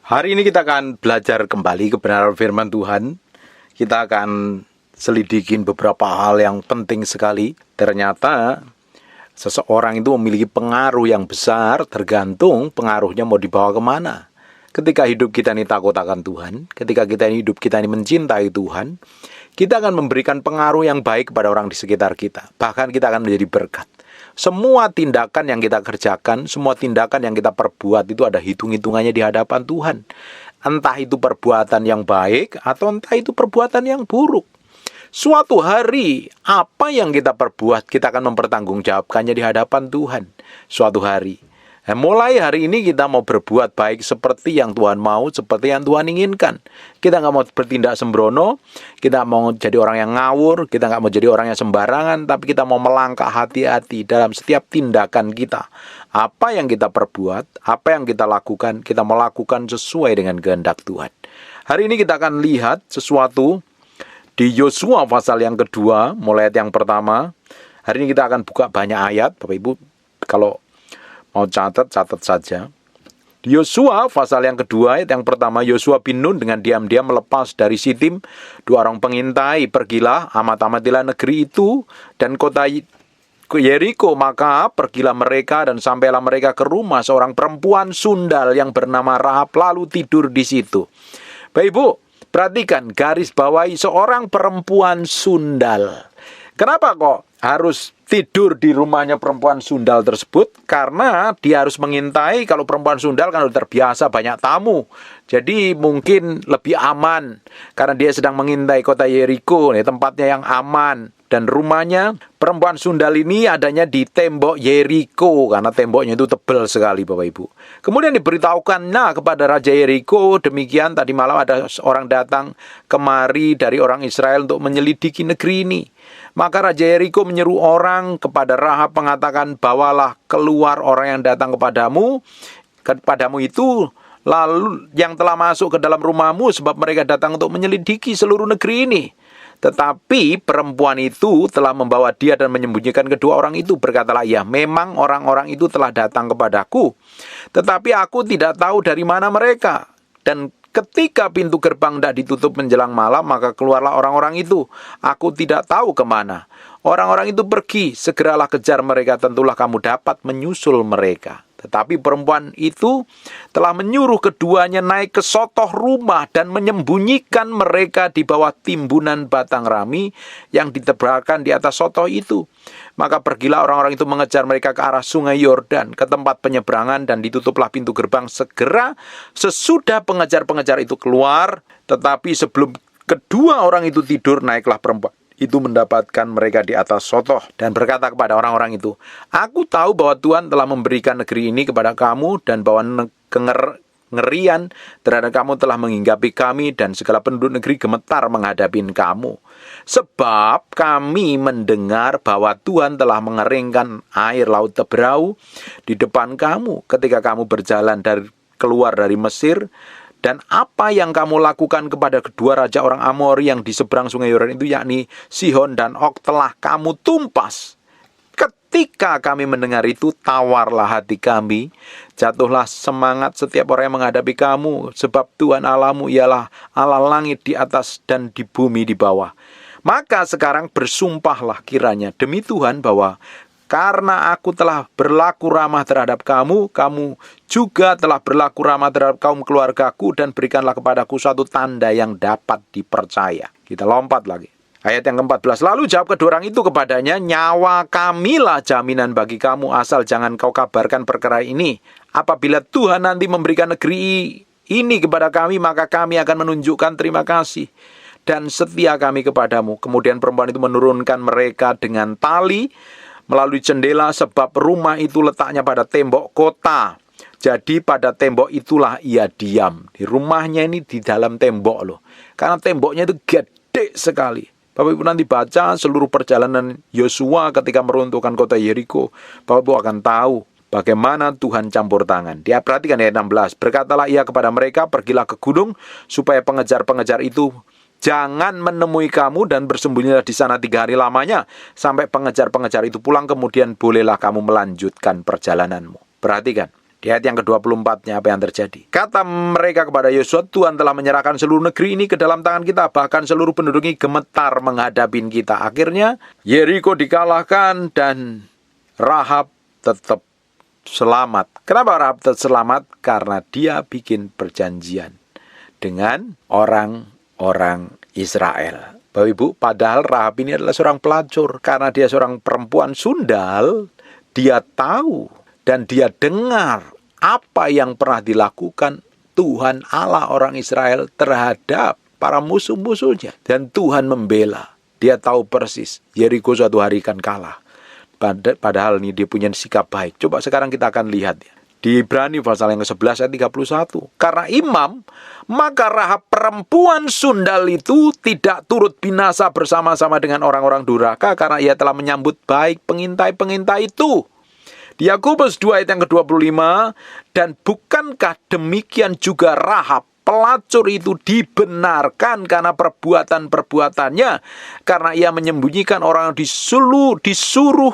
Hari ini kita akan belajar kembali kebenaran firman Tuhan. Kita akan selidikin beberapa hal yang penting sekali. Ternyata seseorang itu memiliki pengaruh yang besar, tergantung pengaruhnya mau dibawa kemana. Ketika hidup kita ini takut akan Tuhan, ketika hidup kita ini mencintai Tuhan, kita akan memberikan pengaruh yang baik kepada orang di sekitar kita. Bahkan kita akan menjadi berkat. Semua tindakan yang kita kerjakan, semua tindakan yang kita perbuat itu ada hitung-hitungannya di hadapan Tuhan. Entah itu perbuatan yang baik atau entah itu perbuatan yang buruk. Suatu hari, apa yang kita perbuat, kita akan mempertanggungjawabkannya di hadapan Tuhan. Suatu hari. Mulai hari ini kita mau berbuat baik seperti yang Tuhan mau, seperti yang Tuhan inginkan. Kita nggak mau bertindak sembrono, kita mau jadi orang yang ngawur, kita nggak mau jadi orang yang sembarangan, tapi kita mau melangkah hati-hati dalam setiap tindakan kita. Apa yang kita perbuat, apa yang kita lakukan, kita melakukan sesuai dengan kehendak Tuhan. Hari ini kita akan lihat sesuatu di Yosua pasal yang kedua, mulai ayat yang pertama. Hari ini kita akan buka banyak ayat, Bapak Ibu, kalau mau catat saja. Di Yosua pasal yang kedua, ayat yang pertama, Yosua bin Nun dengan diam-diam melepas dari Sitim 2 orang pengintai. Pergilah, amat-amatilah negeri itu dan kota Yeriko. Maka pergilah mereka dan sampailah mereka ke rumah seorang perempuan sundal yang bernama Rahab, lalu tidur di situ. Bapak Ibu, perhatikan, garis bawahi seorang perempuan sundal. Kenapa kok harus tidur di rumahnya perempuan sundal tersebut? Karena dia harus mengintai. Kalau perempuan sundal kan udah terbiasa banyak tamu, jadi mungkin lebih aman karena dia sedang mengintai kota Yeriko, tempatnya yang aman. Dan rumahnya perempuan sundal ini adanya di tembok Yeriko, karena temboknya itu tebal sekali, Bapak Ibu. Kemudian diberitahukan kepada Raja Yeriko, demikian tadi malam ada orang datang kemari dari orang Israel untuk menyelidiki negeri ini. Maka Raja Yeriko menyeru orang kepada Rahab, mengatakan, bawalah keluar orang yang datang kepadamu itu, lalu yang telah masuk ke dalam rumahmu, sebab mereka datang untuk menyelidiki seluruh negeri ini. Tetapi perempuan itu telah membawa dia dan menyembunyikan kedua orang itu. Berkatalah ia, memang orang-orang itu telah datang kepadaku, tetapi aku tidak tahu dari mana mereka. Dan ketika pintu gerbang tidak ditutup menjelang malam, maka keluarlah orang-orang itu. Aku tidak tahu kemana. Orang-orang itu pergi, segeralah kejar mereka, tentulah kamu dapat menyusul mereka. Tetapi perempuan itu telah menyuruh keduanya naik ke sotoh rumah dan menyembunyikan mereka di bawah timbunan batang rami yang ditebarkan di atas sotoh itu. Maka pergilah orang-orang itu mengejar mereka ke arah sungai Yordan, ke tempat penyeberangan, dan ditutuplah pintu gerbang segera sesudah pengejar-pengejar itu keluar. Tetapi sebelum kedua orang itu tidur, naiklah perempuan itu mendapatkan mereka di atas sotoh dan berkata kepada orang-orang itu, aku tahu bahwa Tuhan telah memberikan negeri ini kepada kamu dan bahwa kengerian terhadap kamu telah menghinggapi kami dan segala penduduk negeri gemetar menghadapi kamu. Sebab kami mendengar bahwa Tuhan telah mengeringkan air laut Teberau di depan kamu ketika kamu berjalan keluar dari Mesir. Dan apa yang kamu lakukan kepada kedua raja orang Amori yang di seberang sungai Yordan itu, yakni Sihon dan Og, telah kamu tumpas. Ketika kami mendengar itu, tawarlah hati kami, jatuhlah semangat setiap orang yang menghadapi kamu, sebab Tuhan Allahmu ialah Allah langit di atas dan di bumi di bawah. Maka sekarang bersumpahlah kiranya demi Tuhan bahwa karena aku telah berlaku ramah terhadap kamu, kamu juga telah berlaku ramah terhadap kaum keluargaku, dan berikanlah kepadaku suatu tanda yang dapat dipercaya. Kita lompat lagi. Ayat yang ke-14. Lalu jawab kedua orang itu kepadanya, nyawa kamilah jaminan bagi kamu, asal jangan kau kabarkan perkara ini. Apabila Tuhan nanti memberikan negeri ini kepada kami, maka kami akan menunjukkan terima kasih dan setia kami kepadamu. Kemudian perempuan itu menurunkan mereka dengan tali melalui jendela, sebab rumah itu letaknya pada tembok kota. Jadi pada tembok itulah ia diam. Di rumahnya ini di dalam tembok loh. Karena temboknya itu gede sekali. Bapak Ibu nanti baca seluruh perjalanan Yosua ketika meruntuhkan kota Yeriko. Bapak Ibu akan tahu bagaimana Tuhan campur tangan. Dia perhatikan ayat 16. Berkatalah ia kepada mereka, pergilah ke gunung supaya pengejar-pengejar itu jangan menemui kamu, dan bersembunyilah di sana 3 hari lamanya sampai pengejar-pengejar itu pulang, kemudian bolehlah kamu melanjutkan perjalananmu. Perhatikan, Di ayat yang ke-24-nya apa yang terjadi? Kata mereka kepada Yosua, Tuhan telah menyerahkan seluruh negeri ini ke dalam tangan kita. Bahkan seluruh penduduk ini gemetar menghadapi kita. Akhirnya Yeriko dikalahkan dan Rahab tetap selamat. Kenapa Rahab tetap selamat? Karena dia bikin perjanjian dengan orang-orang Israel. Bapak Ibu, padahal Rahab ini adalah seorang pelacur. Karena dia seorang perempuan sundal, dia tahu dan dia dengar apa yang pernah dilakukan Tuhan Allah orang Israel terhadap para musuh-musuhnya. Dan Tuhan membela. Dia tahu persis Yeriko suatu hari akan kalah. Padahal ini dia punya sikap baik. Coba sekarang kita akan lihat ya. Di Ibrani pasal yang ke-11 ayat 31. Karena imam, maka Rahab perempuan sundal itu tidak turut binasa bersama-sama dengan orang-orang durhaka karena ia telah menyambut baik pengintai-pengintai itu. Di Yakobus 2 ayat yang ke-25, dan bukankah demikian juga Rahab pelacur itu dibenarkan karena perbuatan-perbuatannya, karena ia menyembunyikan orang yang disuruh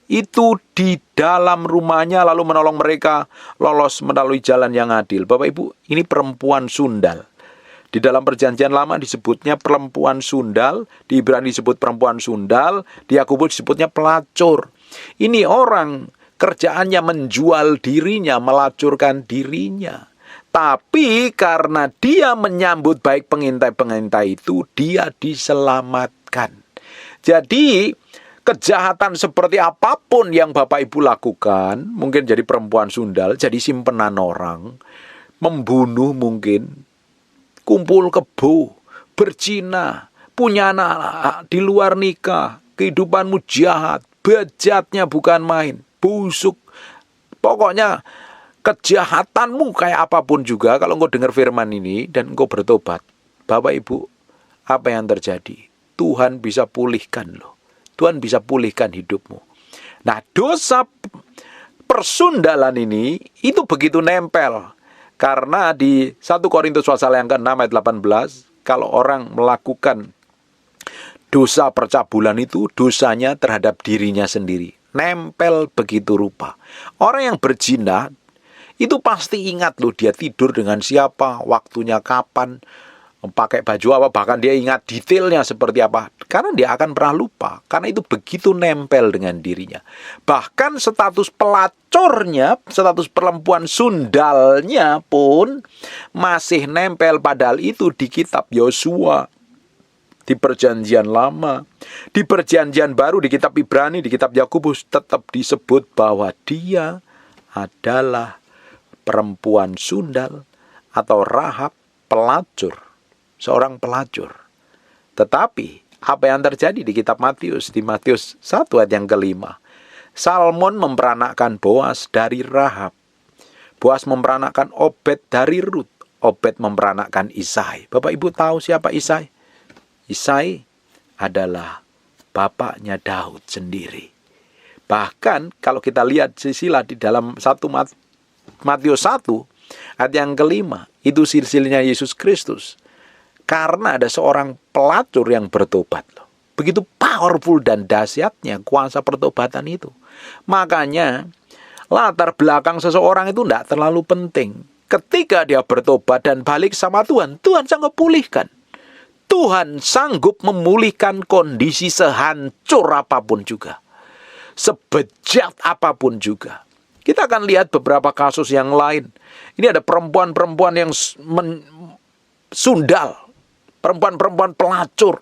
itu di dalam rumahnya lalu menolong mereka lolos melalui jalan yang adil. Bapak Ibu, ini perempuan sundal. Di dalam perjanjian lama disebutnya perempuan sundal, di Ibrani disebut perempuan sundal, di Yakobus disebutnya pelacur. Ini orang kerjaannya menjual dirinya, melacurkan dirinya. Tapi karena dia menyambut baik pengintai-pengintai itu, dia diselamatkan. Jadi kejahatan seperti apapun yang Bapak Ibu lakukan, mungkin jadi perempuan sundal, jadi simpenan orang, membunuh mungkin, kumpul kebo, berzina, punya anak di luar nikah, kehidupanmu jahat, bejatnya bukan main, busuk, pokoknya kejahatanmu kayak apapun juga. Kalau engkau dengar firman ini dan engkau bertobat, Bapak Ibu, apa yang terjadi? Tuhan bisa pulihkan loh. Tuhan bisa pulihkan hidupmu. Nah, dosa persundalan ini itu begitu nempel. Karena di 1 Korintus pasal yang ke-6 ayat 18, kalau orang melakukan dosa percabulan itu, dosanya terhadap dirinya sendiri. Nempel begitu rupa. Orang yang berzina itu pasti ingat loh, dia tidur dengan siapa, waktunya kapan, pakai baju apa, bahkan dia ingat detailnya seperti apa. Karena dia akan pernah lupa, karena itu begitu nempel dengan dirinya. Bahkan status pelacurnya, status perempuan sundalnya pun masih nempel. Padahal itu di kitab Yosua, di perjanjian lama, di perjanjian baru, di kitab Ibrani, di kitab Yakobus, tetap disebut bahwa dia adalah perempuan sundal atau Rahab pelacur, seorang pelacur. Tetapi apa yang terjadi di kitab Matius, di Matius 1 ayat yang ke-5, Salmon memperanakkan Boas dari Rahab, Boas memperanakkan Obed dari Rut, Obed memperanakkan Isai. Bapak Ibu tahu siapa Isai? Isai adalah bapaknya Daud sendiri. Bahkan kalau kita lihat silsilah di dalam Matius 1 ayat yang ke-5, itu silsilahnya Yesus Kristus. Karena ada seorang pelacur yang bertobat loh. Begitu powerful dan dahsyatnya kuasa pertobatan itu. Makanya latar belakang seseorang itu tidak terlalu penting. Ketika dia bertobat dan balik sama Tuhan, Tuhan sanggup pulihkan. Tuhan sanggup memulihkan kondisi sehancur apapun juga. Sebejat apapun juga. Kita akan lihat beberapa kasus yang lain. Ini ada perempuan-perempuan yang sundal. Perempuan-perempuan pelacur.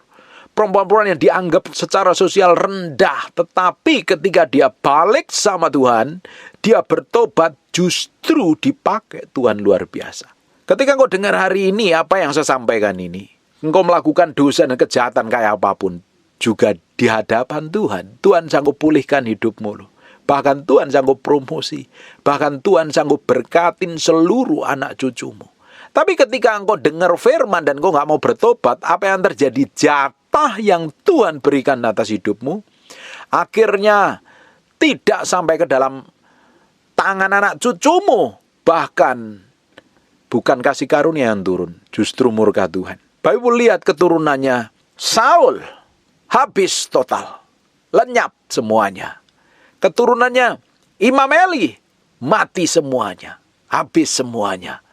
Perempuan-perempuan yang dianggap secara sosial rendah. Tetapi ketika dia balik sama Tuhan, dia bertobat, justru dipakai Tuhan luar biasa. Ketika engkau dengar hari ini apa yang saya sampaikan ini, engkau melakukan dosa dan kejahatan kayak apapun, juga di hadapan Tuhan, Tuhan sanggup pulihkan hidupmu loh. Bahkan Tuhan sanggup promosi. Bahkan Tuhan sanggup berkatin seluruh anak cucumu. Tapi ketika engkau dengar firman dan engkau gak mau bertobat, apa yang terjadi? Jatah yang Tuhan berikan atas hidupmu, akhirnya tidak sampai ke dalam tangan anak cucumu. Bahkan bukan kasih karunia yang turun, justru murka Tuhan. Bapak Ibu lihat keturunannya Saul, habis total, lenyap semuanya. Keturunannya Imam Eli, mati semuanya, habis semuanya.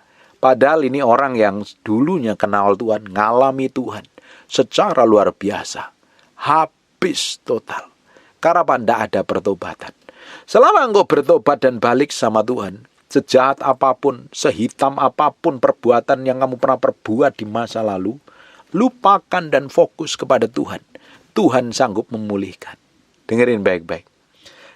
Padahal ini orang yang dulunya kenal Tuhan, ngalami Tuhan secara luar biasa. Habis total. Karena tidak ada pertobatan. Selama engkau bertobat dan balik sama Tuhan, sejahat apapun, sehitam apapun perbuatan yang kamu pernah perbuat di masa lalu, lupakan dan fokus kepada Tuhan. Tuhan sanggup memulihkan. Dengerin baik-baik.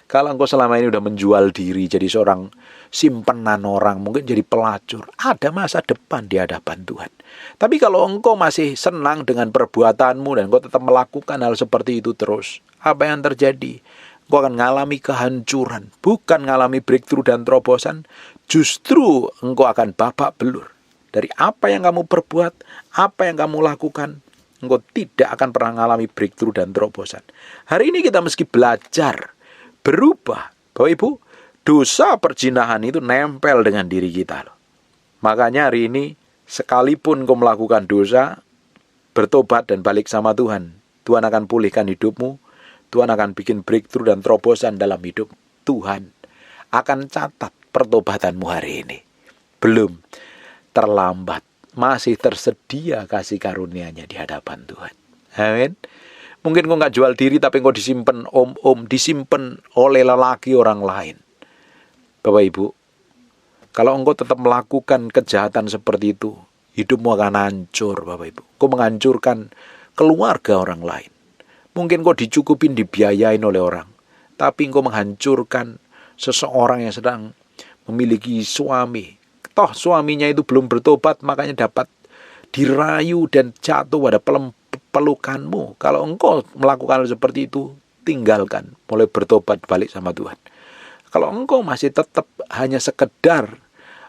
Kalau engkau selama ini udah menjual diri jadi seorang simpenan orang, mungkin jadi pelacur, ada masa depan di hadapan Tuhan. Tapi kalau engkau masih senang dengan perbuatanmu dan engkau tetap melakukan hal seperti itu terus, apa yang terjadi? Engkau akan mengalami kehancuran, bukan mengalami breakthrough dan terobosan. Justru engkau akan babak belur. Dari apa yang kamu perbuat, apa yang kamu lakukan, engkau tidak akan pernah mengalami breakthrough dan terobosan. Hari ini kita mesti belajar berubah. Bapak Ibu, dosa perzinahan itu nempel dengan diri kita loh. Makanya hari ini, sekalipun kau melakukan dosa, bertobat dan balik sama Tuhan, Tuhan akan pulihkan hidupmu. Tuhan akan bikin breakthrough dan terobosan dalam hidup. Tuhan akan catat pertobatanmu hari ini. Belum terlambat, masih tersedia kasih karunia-Nya di hadapan Tuhan. Amin. Mungkin kau nggak jual diri, tapi kau disimpan disimpan oleh lelaki orang lain. Bapak Ibu, kalau engkau tetap melakukan kejahatan seperti itu, hidupmu akan hancur, Bapak Ibu. Kau menghancurkan keluarga orang lain. Mungkin kau dicukupin, dibiayain oleh orang, tapi engkau menghancurkan seseorang yang sedang memiliki suami. Toh suaminya itu belum bertobat, makanya dapat dirayu dan jatuh pada pelukanmu. Kalau engkau melakukan hal seperti itu, tinggalkan, mulai bertobat balik sama Tuhan. Kalau engkau masih tetap hanya sekedar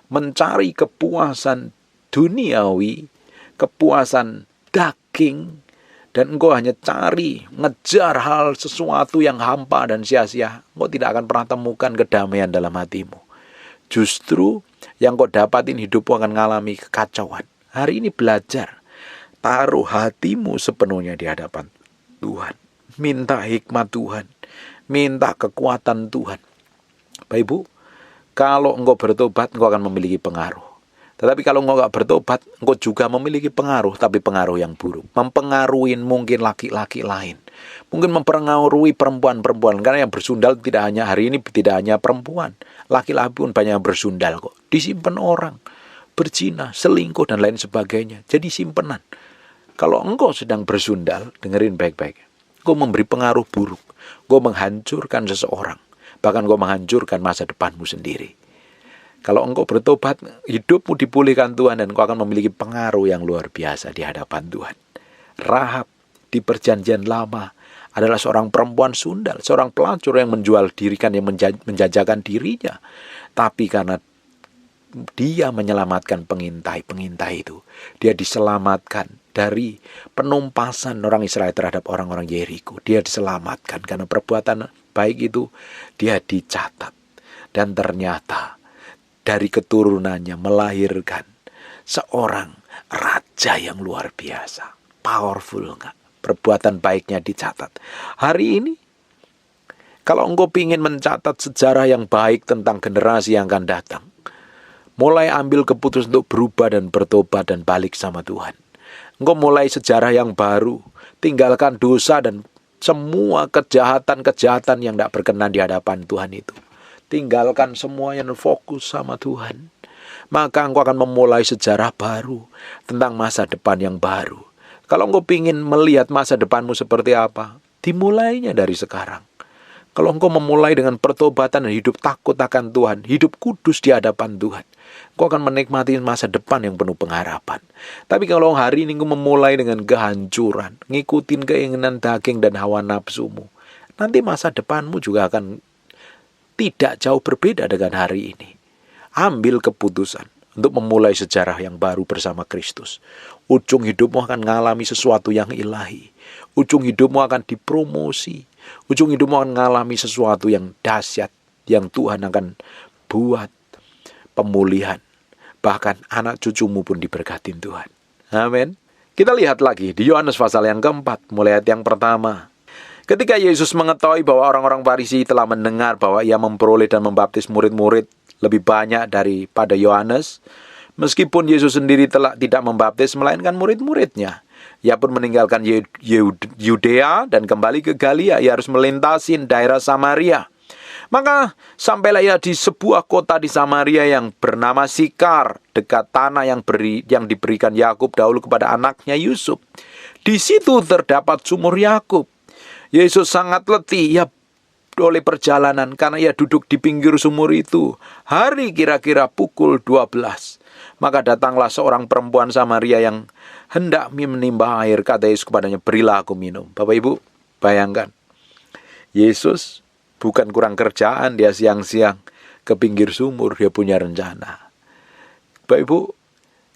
mencari kepuasan duniawi, kepuasan daging, dan engkau hanya cari, ngejar hal sesuatu yang hampa dan sia-sia, engkau tidak akan pernah temukan kedamaian dalam hatimu. Justru yang kau dapatin, hidupmu akan mengalami kekacauan. Hari ini belajar, taruh hatimu sepenuhnya di hadapan Tuhan. Minta hikmat Tuhan, minta kekuatan Tuhan. Bapak Ibu, kalau engkau bertobat, engkau akan memiliki pengaruh. Tetapi kalau engkau nggak bertobat, engkau juga memiliki pengaruh, tapi pengaruh yang buruk. Mempengaruhi mungkin laki-laki lain. Mungkin mempengaruhi perempuan-perempuan. Karena yang bersundal tidak hanya hari ini, tidak hanya perempuan. Laki-laki pun banyak yang bersundal kok. Disimpan orang, berzina, selingkuh, dan lain sebagainya. Jadi simpenan. Kalau engkau sedang bersundal, dengerin baik-baik. Engkau memberi pengaruh buruk. Engkau menghancurkan seseorang. Bahkan engkau menghancurkan masa depanmu sendiri. Kalau engkau bertobat, hidupmu dipulihkan Tuhan dan engkau akan memiliki pengaruh yang luar biasa di hadapan Tuhan. Rahab di perjanjian lama adalah seorang perempuan sundal, seorang pelacur yang menjual dirikan, yang menjajakan dirinya. Tapi karena dia menyelamatkan pengintai itu, dia diselamatkan dari penumpasan orang Israel terhadap orang-orang Yeriko. Dia diselamatkan karena perbuatan baik itu dia dicatat. Dan ternyata dari keturunannya melahirkan seorang raja yang luar biasa. Powerful enggak? Perbuatan baiknya dicatat. Hari ini, kalau engkau ingin mencatat sejarah yang baik tentang generasi yang akan datang, mulai ambil keputusan untuk berubah dan bertobat dan balik sama Tuhan. Engkau mulai sejarah yang baru, tinggalkan dosa dan semua kejahatan-kejahatan yang tidak berkenan di hadapan Tuhan itu. Tinggalkan semuanya dan fokus sama Tuhan. Maka engkau akan memulai sejarah baru tentang masa depan yang baru. Kalau engkau ingin melihat masa depanmu seperti apa, dimulainya dari sekarang. Kalau engkau memulai dengan pertobatan dan hidup takut akan Tuhan, hidup kudus di hadapan Tuhan, engkau akan menikmati masa depan yang penuh pengharapan. Tapi kalau hari ini engkau memulai dengan kehancuran, ngikutin keinginan daging dan hawa nafsumu, nanti masa depanmu juga akan tidak jauh berbeda dengan hari ini. Ambil keputusan untuk memulai sejarah yang baru bersama Kristus. Ujung hidupmu akan mengalami sesuatu yang ilahi. Ujung hidupmu akan dipromosi. Ujung hidupmu akan mengalami sesuatu yang dahsyat, yang Tuhan akan buat pemulihan. Bahkan anak cucumu pun diberkatin Tuhan. Amin. Kita lihat lagi di Yohanes pasal yang keempat, mulai ayat yang pertama. Ketika Yesus mengetahui bahwa orang-orang Farisi telah mendengar bahwa ia memperoleh dan membaptis murid-murid lebih banyak daripada Yohanes. Meskipun Yesus sendiri tidak membaptis, melainkan murid-muridnya. Ia pun meninggalkan Yudea dan kembali ke Galilea. Ia harus melintasi daerah Samaria. Maka sampailah ia di sebuah kota di Samaria yang bernama Sikar, dekat tanah yang diberikan Yakub dahulu kepada anaknya Yusuf. Di situ terdapat sumur Yakub. Yesus sangat letih oleh perjalanan karena ia duduk di pinggir sumur itu. Hari kira-kira pukul 12. Maka datanglah seorang perempuan Samaria yang hendak menimba air. Kata Yesus kepadanya, berilah aku minum. Bapak Ibu, bayangkan. Yesus bukan kurang kerjaan, dia siang-siang ke pinggir sumur, dia punya rencana. Bapak Ibu,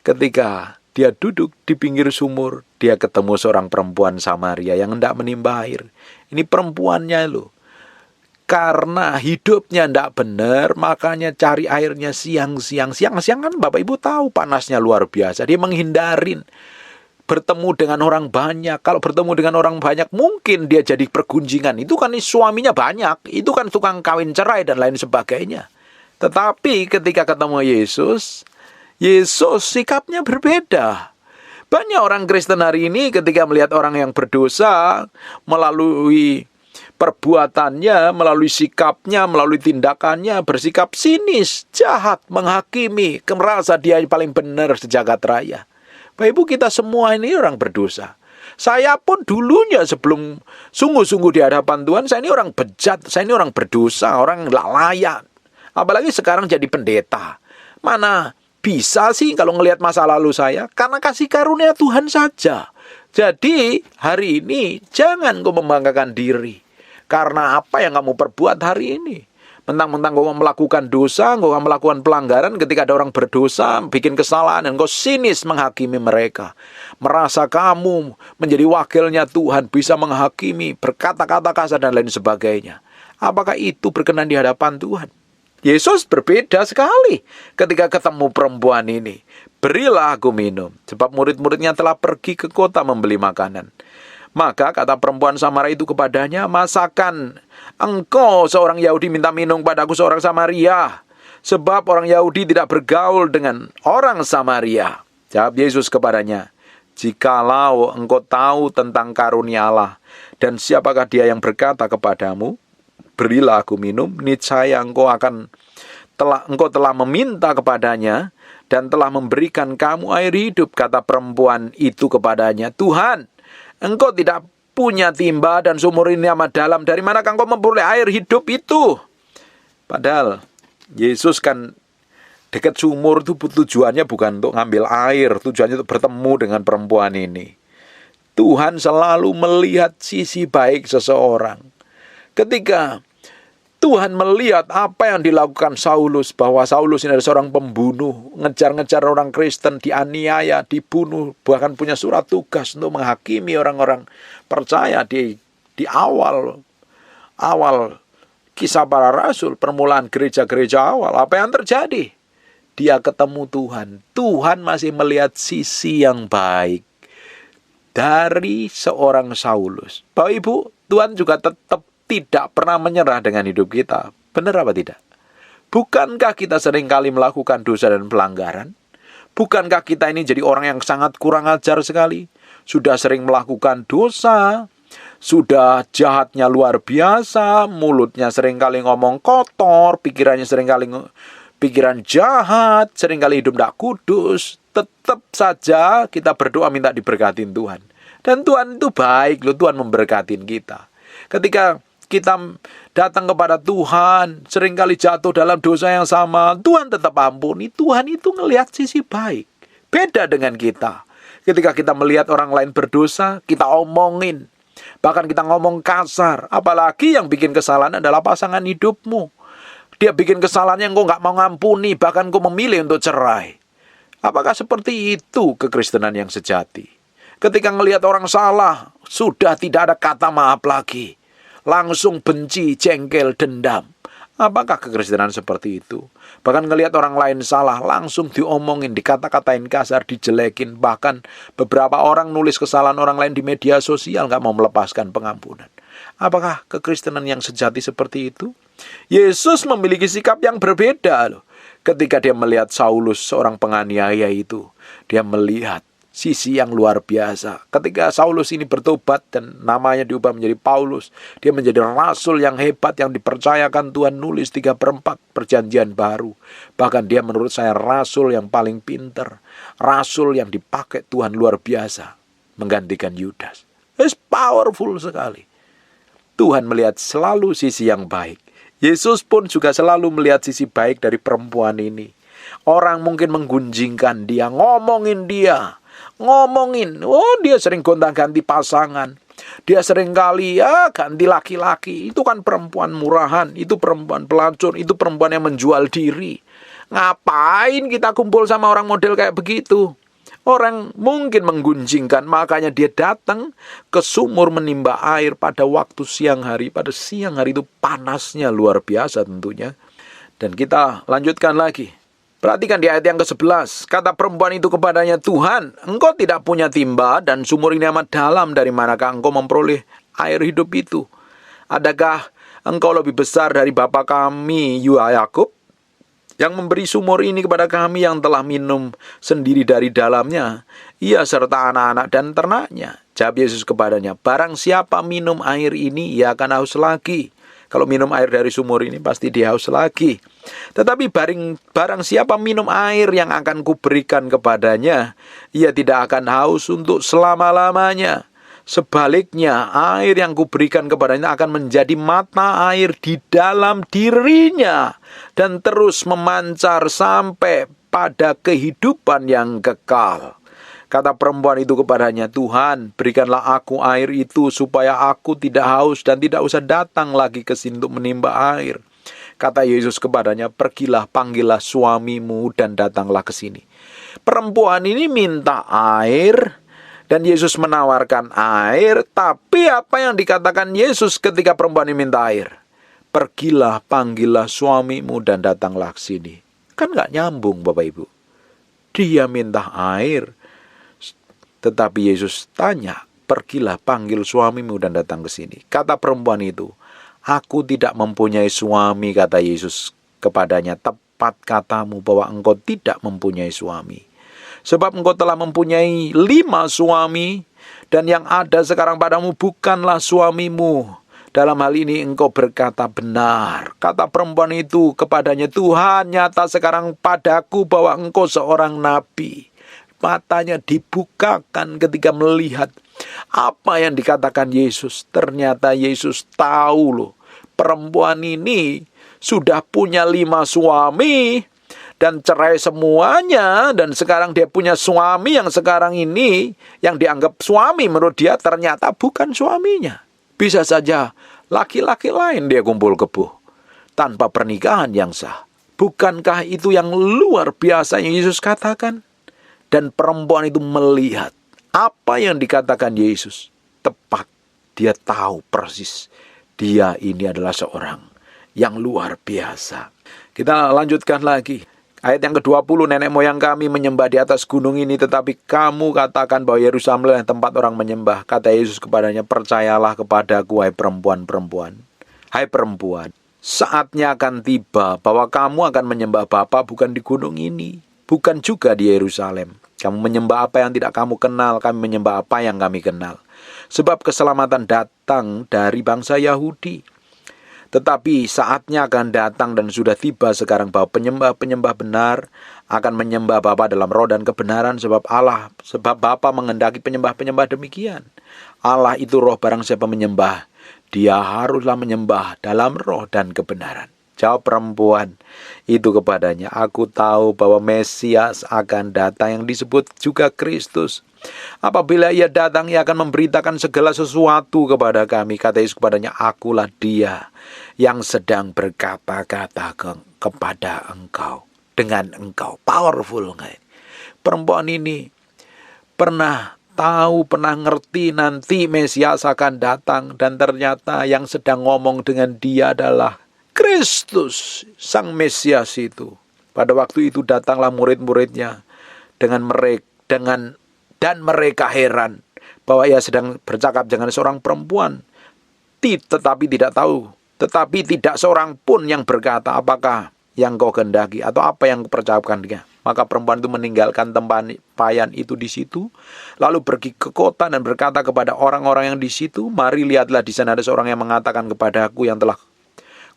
ketika dia duduk di pinggir sumur, dia ketemu seorang perempuan Samaria yang hendak menimba air. Ini perempuannya loh. Karena hidupnya tidak benar, makanya cari airnya siang-siang. Siang-siang kan Bapak Ibu tahu panasnya luar biasa. Dia menghindarin bertemu dengan orang banyak. Kalau bertemu dengan orang banyak, mungkin dia jadi pergunjingan. Itu kan suaminya banyak. Itu kan tukang kawin cerai dan lain sebagainya. Tetapi ketika ketemu Yesus sikapnya berbeda. Banyak orang Kristen hari ini ketika melihat orang yang berdosa melalui perbuatannya, melalui sikapnya, melalui tindakannya, bersikap sinis, jahat, menghakimi, merasa dia paling benar sejagat raya. Bapak Ibu, kita semua ini orang berdosa. Saya pun dulunya sebelum sungguh-sungguh di hadapan Tuhan, saya ini orang bejat, saya ini orang berdosa, orang nggak layak. Apalagi sekarang jadi pendeta. Mana bisa sih kalau ngelihat masa lalu saya? Karena kasih karunia Tuhan saja. Jadi hari ini jangan kau membanggakan diri. Karena apa yang kamu perbuat hari ini? Mentang-mentang kau melakukan dosa, kau melakukan pelanggaran ketika ada orang berdosa, bikin kesalahan, dan kau sinis menghakimi mereka. Merasa kamu menjadi wakilnya Tuhan, bisa menghakimi, berkata-kata kasar dan lain sebagainya. Apakah itu berkenan di hadapan Tuhan? Yesus berbeda sekali ketika ketemu perempuan ini. Berilah aku minum, sebab murid-muridnya telah pergi ke kota membeli makanan. Maka kata perempuan Samaria itu kepadanya, masakan engkau seorang Yahudi minta minum padaku seorang Samaria? Sebab orang Yahudi tidak bergaul dengan orang Samaria. Jawab Yesus kepadanya, jikalau engkau tahu tentang karunia Allah, dan siapakah dia yang berkata kepadamu, berilah aku minum, niscaya engkau telah meminta kepadanya, dan telah memberikan kamu air hidup. Kata perempuan itu kepadanya, Tuhan, engkau tidak punya timba dan sumur ini amat dalam. Dari mana engkau memperoleh air hidup itu? Padahal Yesus kan dekat sumur itu tujuannya bukan untuk ngambil air. Tujuannya untuk bertemu dengan perempuan ini. Tuhan selalu melihat sisi baik seseorang. Ketika Tuhan melihat apa yang dilakukan Saulus, bahwa Saulus ini adalah seorang pembunuh, ngejar-ngejar orang Kristen, dianiaya, dibunuh, bahkan punya surat tugas untuk menghakimi orang-orang percaya di awal kisah para rasul, permulaan gereja-gereja awal. Apa yang terjadi? Dia ketemu Tuhan. Tuhan masih melihat sisi yang baik dari seorang Saulus. Bapak Ibu, Tuhan juga tetap tidak pernah menyerah dengan hidup kita. Benar apa tidak? Bukankah kita seringkali melakukan dosa dan pelanggaran? Bukankah kita ini jadi orang yang sangat kurang ajar sekali? Sudah sering melakukan dosa, sudah jahatnya luar biasa, mulutnya seringkali ngomong kotor, pikirannya seringkali pikiran jahat, seringkali hidup tidak kudus. Tetap saja kita berdoa minta diberkatin Tuhan. Dan Tuhan itu baik loh, Tuhan memberkatin kita. Ketika kita datang kepada Tuhan, seringkali jatuh dalam dosa yang sama, Tuhan tetap ampuni. Tuhan itu ngelihat sisi baik. Beda dengan kita. Ketika kita melihat orang lain berdosa, kita omongin. Bahkan kita ngomong kasar. Apalagi yang bikin kesalahan adalah pasangan hidupmu. Dia bikin kesalahan yang kau nggak mau ngampuni, bahkan kau memilih untuk cerai. Apakah seperti itu kekristenan yang sejati? Ketika ngelihat orang salah, sudah tidak ada kata maaf lagi. Langsung benci, jengkel, dendam. Apakah kekristenan seperti itu? Bahkan ngelihat orang lain salah, langsung diomongin, dikata-katain kasar, dijelekin. Bahkan beberapa orang nulis kesalahan orang lain di media sosial, nggak mau melepaskan pengampunan. Apakah kekristenan yang sejati seperti itu? Yesus memiliki sikap yang berbeda loh. Ketika dia melihat Saulus, seorang penganiaya itu, dia melihat sisi yang luar biasa. Ketika Saulus ini bertobat dan namanya diubah menjadi Paulus, dia menjadi rasul yang hebat yang dipercayakan Tuhan nulis 3/4 perjanjian baru. Bahkan dia menurut saya rasul yang paling pinter, rasul yang dipakai Tuhan luar biasa, menggantikan Yudas. It's powerful sekali. Tuhan melihat selalu sisi yang baik. Yesus pun juga selalu melihat sisi baik dari perempuan ini. Orang mungkin menggunjingkan dia, ngomongin dia. Oh dia sering gonta-ganti pasangan. Dia sering kali ganti laki-laki. Itu kan perempuan murahan, itu perempuan pelacur, itu perempuan yang menjual diri. Ngapain kita kumpul sama orang model kayak begitu? Orang mungkin menggunjingkan, makanya dia datang ke sumur menimba air pada waktu siang hari. Pada siang hari itu panasnya luar biasa tentunya. Dan kita lanjutkan lagi. Perhatikan di ayat yang ke-11. Kata perempuan itu kepadanya, Tuhan, engkau tidak punya timba dan sumur ini amat dalam. Dari manakah engkau memperoleh air hidup itu? Adakah engkau lebih besar dari bapa kami Yakub, yang memberi sumur ini kepada kami yang telah minum sendiri dari dalamnya, ia serta anak-anak dan ternaknya? Jawab Yesus kepadanya, barang siapa minum air ini, ia akan haus lagi. Kalau minum air dari sumur ini pasti dia haus lagi. Tetapi barang siapa minum air yang akan kuberikan kepadanya, ia tidak akan haus untuk selama-lamanya. Sebaliknya, air yang kuberikan kepadanya akan menjadi mata air di dalam dirinya dan terus memancar sampai pada kehidupan yang kekal. Kata perempuan itu kepadanya, Tuhan, berikanlah aku air itu supaya aku tidak haus dan tidak usah datang lagi ke sini untuk menimba air. Kata Yesus kepadanya, pergilah, panggillah suamimu dan datanglah ke sini. Perempuan ini minta air dan Yesus menawarkan air, tapi apa yang dikatakan Yesus ketika perempuan ini minta air? Pergilah, panggillah suamimu dan datanglah ke sini. Kan gak nyambung Bapak Ibu. Dia minta air, tetapi Yesus tanya, pergilah panggil suamimu dan datang ke sini. Kata perempuan itu, aku tidak mempunyai suami, kata Yesus kepadanya. Tepat katamu bahwa engkau tidak mempunyai suami. Sebab engkau telah mempunyai 5 suami, dan yang ada sekarang padamu bukanlah suamimu. Dalam hal ini engkau berkata benar. Kata perempuan itu kepadanya, Tuhan, nyata sekarang padaku bahwa engkau seorang nabi. Matanya dibukakan ketika melihat apa yang dikatakan Yesus. Ternyata Yesus tahu loh, perempuan ini sudah punya 5 suami dan cerai semuanya. Dan sekarang dia punya suami yang sekarang ini, yang dianggap suami menurut dia ternyata bukan suaminya. Bisa saja laki-laki lain dia kumpul kebo tanpa pernikahan yang sah. Bukankah itu yang luar biasa yang Yesus katakan? Dan perempuan itu melihat apa yang dikatakan Yesus. Tepat, dia tahu persis. Dia ini adalah seorang yang luar biasa. Kita lanjutkan lagi. Ayat yang ke-20, nenek moyang kami menyembah di atas gunung ini, tetapi kamu katakan bahwa Yerusalem adalah tempat orang menyembah. Kata Yesus kepadanya, percayalah kepadaku, hai perempuan-perempuan. Hai perempuan, saatnya akan tiba bahwa kamu akan menyembah Bapa bukan di gunung ini, bukan juga di Yerusalem. Kamu menyembah apa yang tidak kamu kenal, kami menyembah apa yang kami kenal. Sebab keselamatan datang dari bangsa Yahudi. Tetapi saatnya akan datang dan sudah tiba sekarang bahwa penyembah-penyembah benar akan menyembah Bapa dalam roh dan kebenaran, sebab Bapa menghendaki penyembah-penyembah demikian. Allah itu roh, barang siapa menyembah, dia haruslah menyembah dalam roh dan kebenaran. Jawab perempuan itu kepadanya, aku tahu bahwa Mesias akan datang yang disebut juga Kristus. Apabila ia datang, ia akan memberitakan segala sesuatu kepada kami. Kata Yesus kepadanya, akulah dia yang sedang berkata-kata kepada engkau. Dengan engkau. Powerful nggak? Perempuan ini pernah tahu, pernah ngerti nanti Mesias akan datang. Dan ternyata yang sedang ngomong dengan dia adalah Kristus, sang Mesias itu. Pada waktu itu datanglah murid-muridnya dan mereka heran bahwa ia sedang bercakap dengan seorang perempuan. Tetapi tidak seorang pun yang berkata, apakah yang kau kehendaki atau apa yang kupercayakan dia. Maka perempuan itu meninggalkan tempayan itu di situ, lalu pergi ke kota dan berkata kepada orang-orang yang di situ, mari lihatlah di sana ada seorang yang mengatakan kepadaku yang telah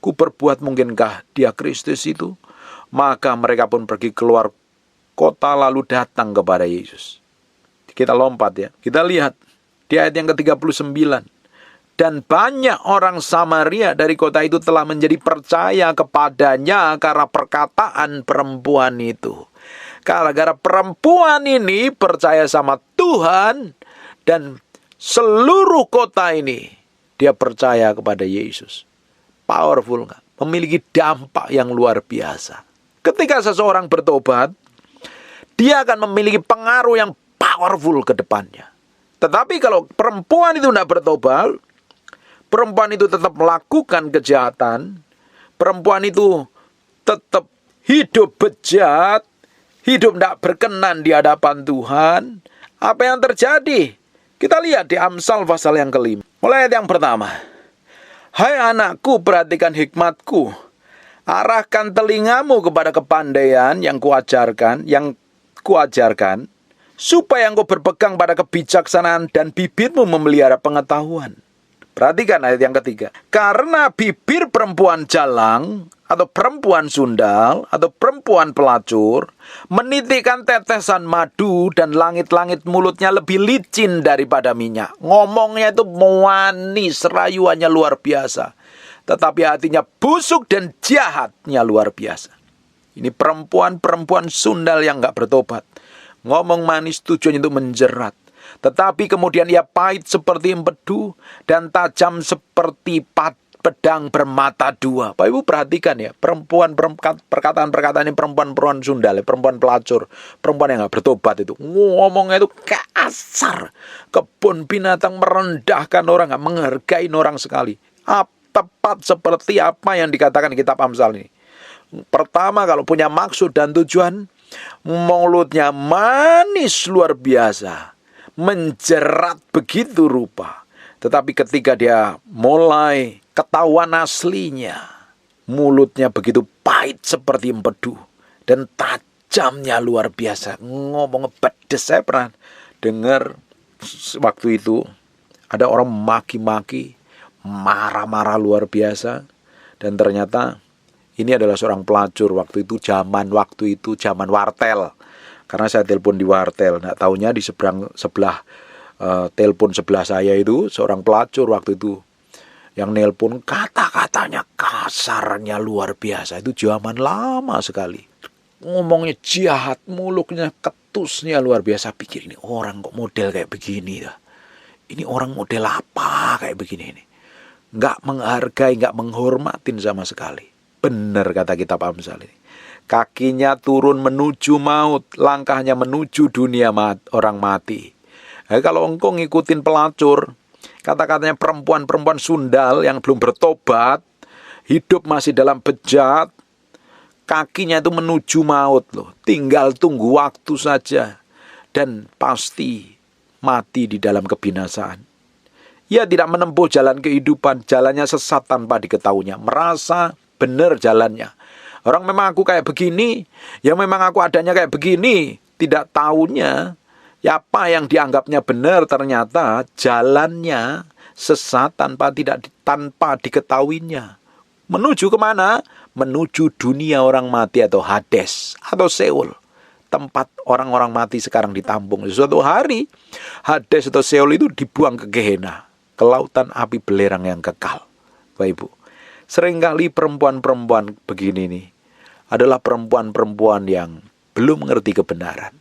kuperbuat, mungkinkah dia Kristus itu? Maka mereka pun pergi keluar kota lalu datang kepada Yesus. Kita lompat ya, kita lihat di ayat yang ke-39. Dan banyak orang Samaria dari kota itu telah menjadi percaya kepadanya karena perkataan perempuan itu. Gara-gara perempuan ini percaya sama Tuhan, dan seluruh kota ini dia percaya kepada Yesus. Powerful nggak? Memiliki dampak yang luar biasa. Ketika seseorang bertobat, dia akan memiliki pengaruh yang powerful ke depannya. Tetapi kalau perempuan itu tidak bertobat, perempuan itu tetap melakukan kejahatan, perempuan itu tetap hidup bejat, hidup tidak berkenan di hadapan Tuhan, apa yang terjadi? Kita lihat di Amsal pasal yang ke-5. Mulai ayat yang pertama. Hai anakku, perhatikan hikmatku. Arahkan telingamu kepada kepandaian yang kuajarkan, supaya engkau berpegang pada kebijaksanaan dan bibirmu memelihara pengetahuan. Perhatikan ayat yang ketiga. Karena bibir perempuan jalang, atau perempuan sundal, atau perempuan pelacur, menitikkan tetesan madu, dan langit-langit mulutnya lebih licin daripada minyak. Ngomongnya itu manis, rayuannya luar biasa. Tetapi hatinya busuk dan jahatnya luar biasa. Ini perempuan-perempuan sundal yang gak bertobat. Ngomong manis tujuannya itu menjerat. Tetapi kemudian ia pahit seperti empedu dan tajam seperti pedang bermata dua. Bapak Ibu perhatikan ya, perkataan-perkataan ini perempuan-perempuan sundal, perempuan pelacur, perempuan yang gak bertobat itu. Ngomongnya itu kasar. Kebun binatang merendahkan orang, gak menghargai orang sekali. Tepat seperti apa yang dikatakan kitab Amsal ini. Pertama, kalau punya maksud dan tujuan, mulutnya manis luar biasa, menjerat begitu rupa. Tetapi ketika dia mulai ketahuan aslinya, mulutnya begitu pahit seperti empedu dan tajamnya luar biasa. Ngomong pedes. Saya pernah dengar waktu itu ada orang maki-maki, marah-marah luar biasa, dan ternyata ini adalah seorang pelacur waktu itu zaman wartel. Karena saya telepon di wartel, nggak taunya di sebelah telepon sebelah saya itu seorang pelacur waktu itu yang nelpon, kata-katanya kasarnya luar biasa. Itu zaman lama sekali. Ngomongnya jahat, mulutnya ketusnya luar biasa. Pikir ini orang kok model kayak begini dah. Ini orang model apa kayak begini ini? Nggak menghargai, nggak menghormatin sama sekali. Benar kata kitab Amsal ini. Kakinya turun menuju maut, langkahnya menuju dunia orang mati. Nah, kalau engkau ngikutin pelacur, kata-katanya perempuan-perempuan sundal yang belum bertobat, hidup masih dalam bejat, kakinya itu menuju maut loh. Tinggal tunggu waktu saja dan pasti mati di dalam kebinasaan. Ia tidak menempuh jalan kehidupan, jalannya sesat tanpa diketahuinya, merasa benar jalannya. Orang memang aku kayak begini, ya memang aku adanya kayak begini. Tidak tahunya, ya apa yang dianggapnya benar ternyata jalannya sesat tanpa diketahuinya. Menuju kemana? Menuju dunia orang mati atau Hades atau Seol. Tempat orang-orang mati sekarang ditampung. Suatu hari Hades atau Seol itu dibuang ke Gehenna, ke lautan api belerang yang kekal. Bapak Ibu, seringkali perempuan-perempuan begini nih adalah perempuan-perempuan yang belum mengerti kebenaran,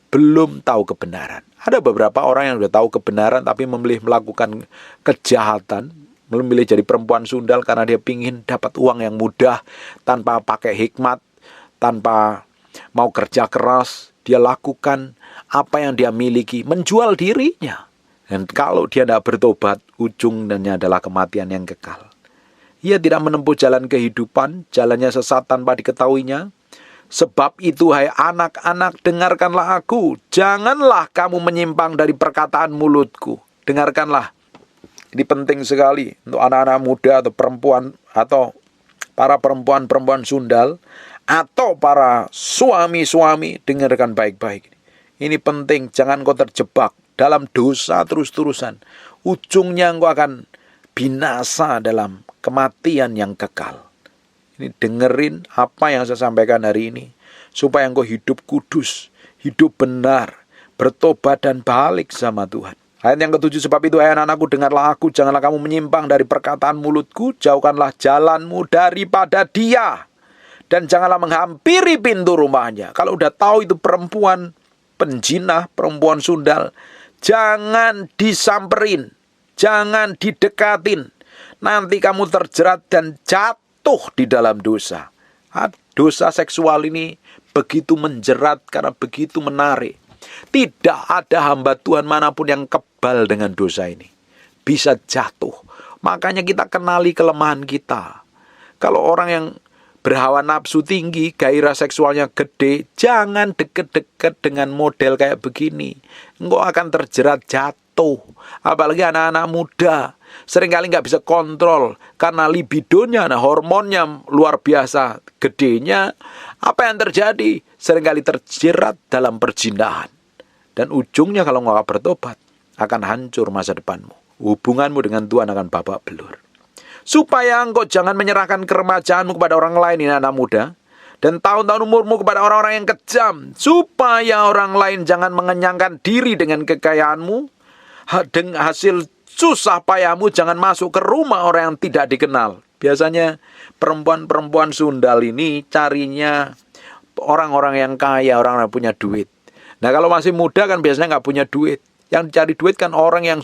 belum tahu kebenaran. Ada beberapa orang yang sudah tahu kebenaran tapi memilih melakukan kejahatan, memilih jadi perempuan sundal karena dia ingin dapat uang yang mudah tanpa pakai hikmat, tanpa mau kerja keras. Dia lakukan apa yang dia miliki, menjual dirinya. Dan kalau dia tidak bertobat, ujungnya adalah kematian yang kekal. Ia tidak menempuh jalan kehidupan, jalannya sesat tanpa diketahuinya. Sebab itu, hai anak-anak, dengarkanlah aku. Janganlah kamu menyimpang dari perkataan mulutku. Dengarkanlah. Ini penting sekali untuk anak-anak muda atau perempuan atau para perempuan-perempuan sundal, atau para suami-suami, dengarkan baik-baik. Ini penting, jangan kau terjebak dalam dosa terus-terusan. Ujungnya engkau akan binasa dalam kematian yang kekal. Ini dengerin apa yang saya sampaikan hari ini, supaya engkau hidup kudus, hidup benar, bertobat dan balik sama Tuhan. Ayat yang ke-7, sebab itu hai anak-anakku, dengarlah aku, janganlah kamu menyimpang dari perkataan mulutku, jauhkanlah jalanmu daripada dia, dan janganlah menghampiri pintu rumahnya. Kalau udah tahu itu perempuan penjinah, perempuan sundal, jangan disamperin, jangan didekatin. Nanti kamu terjerat dan jatuh di dalam dosa. Dosa seksual ini begitu menjerat karena begitu menarik. Tidak ada hamba Tuhan manapun yang kebal dengan dosa ini. Bisa jatuh. Makanya kita kenali kelemahan kita. Kalau orang yang berhawa nafsu tinggi, gairah seksualnya gede, jangan deket-deket dengan model kayak begini. Engkau akan terjerat jatuh. Apalagi anak-anak muda. Seringkali nggak bisa kontrol karena libidonya, hormonnya luar biasa gedenya. Apa yang terjadi? Seringkali terjerat dalam perzinahan. Dan ujungnya kalau nggak bertobat, akan hancur masa depanmu. Hubunganmu dengan Tuhan akan babak belur. Supaya engkau jangan menyerahkan keremajaanmu kepada orang lain, ini anak muda, dan tahun-tahun umurmu kepada orang-orang yang kejam. Supaya orang lain jangan mengenyangkan diri dengan kekayaanmu. Hasil susah payahmu jangan masuk ke rumah orang yang tidak dikenal. Biasanya perempuan-perempuan sundal ini carinya orang-orang yang kaya, orang yang punya duit. Nah kalau masih muda kan biasanya nggak punya duit. Yang dicari duit kan orang yang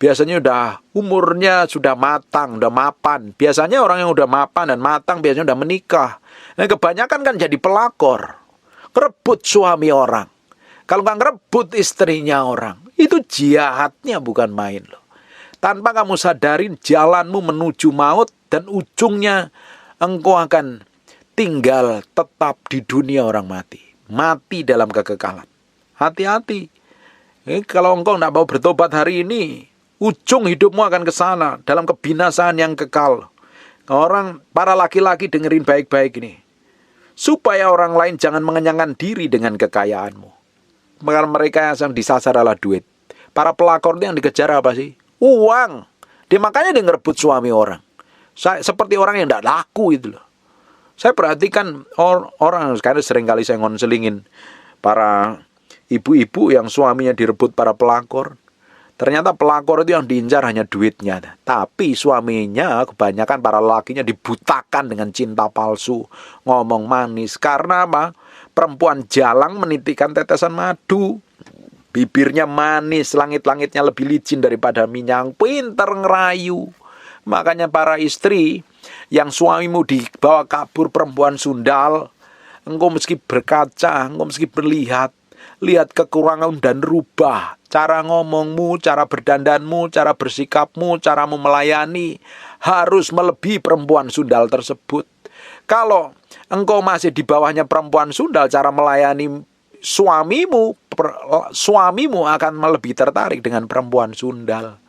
biasanya udah umurnya sudah matang, udah mapan. Biasanya orang yang udah mapan dan matang biasanya udah menikah. Nah kebanyakan kan jadi pelakor. Ngerebut suami orang. Kalau nggak ngerebut istrinya orang. Itu jahatnya bukan main loh. Tanpa kamu sadarin jalanmu menuju maut. Dan ujungnya engkau akan tinggal tetap di dunia orang mati. Mati dalam kekekalan. Hati-hati. Kalau engkau tidak mau bertobat hari ini, ujung hidupmu akan ke sana. Dalam kebinasaan yang kekal. Para laki-laki dengerin baik-baik ini. Supaya orang lain jangan mengenyangkan diri dengan kekayaanmu. Mereka yang disasar adalah duit. Para pelakor itu yang dikejar apa sih? Uang. Makanya dia ngerebut suami orang. Seperti orang yang tidak laku itu loh. Saya perhatikan orang sekarang seringkali saya ngonselingin para ibu-ibu yang suaminya direbut para pelakor. Ternyata pelakor itu yang diincar hanya duitnya. Tapi suaminya kebanyakan para lakinya dibutakan dengan cinta palsu. Ngomong manis. Karena apa? Perempuan jalang menitikkan tetesan madu. Bibirnya manis, langit-langitnya lebih licin daripada minyak. Pinter ngerayu. Makanya para istri yang suamimu dibawa kabur perempuan sundal, engkau meski berkaca, engkau meski melihat, lihat kekurangan dan rubah cara ngomongmu, cara berdandanmu, cara bersikapmu, caramu melayani harus melebihi perempuan sundal tersebut. Kalau engkau masih di bawahnya perempuan sundal, cara melayani suamimu akan lebih tertarik dengan perempuan sundal.